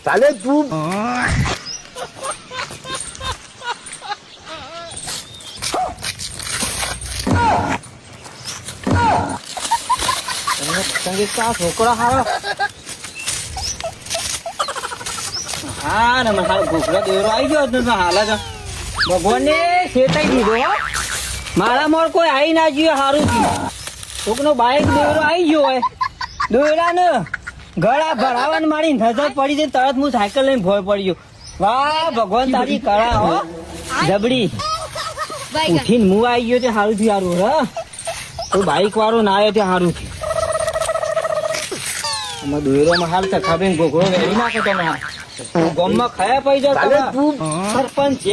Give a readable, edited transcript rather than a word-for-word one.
ચાલે તું સંગીત છોકરો હારો હા ને મને હારો ઘોઘરો દેવરો આવી ગયો હતો હાલ જ ભગવાનને શેતાઈ દીધો મારા મોર કોઈ આવી ના ગયો સારું થયું કોકનો બાઈક દેવરો આવી ગયો હોય દોયડા ને ગળા ભરાવાની મારી નજર પડી જઈને તરત હું સાયકલ લઈને ભોય પડ્યો વાહ ભગવાન તારી કળા હો જબડી ઉઠીને હું આવી ગયો તે સારું થયું સારું હા કોઈ બાઈક વાળો ના આવ્યો તે સારું થયું આમાં દોયરોમાં હાલ તો ખાબે ઘોઘરો વેરી નાખો તમે ગામમાં ખાયા પડી જાવ સરપંચ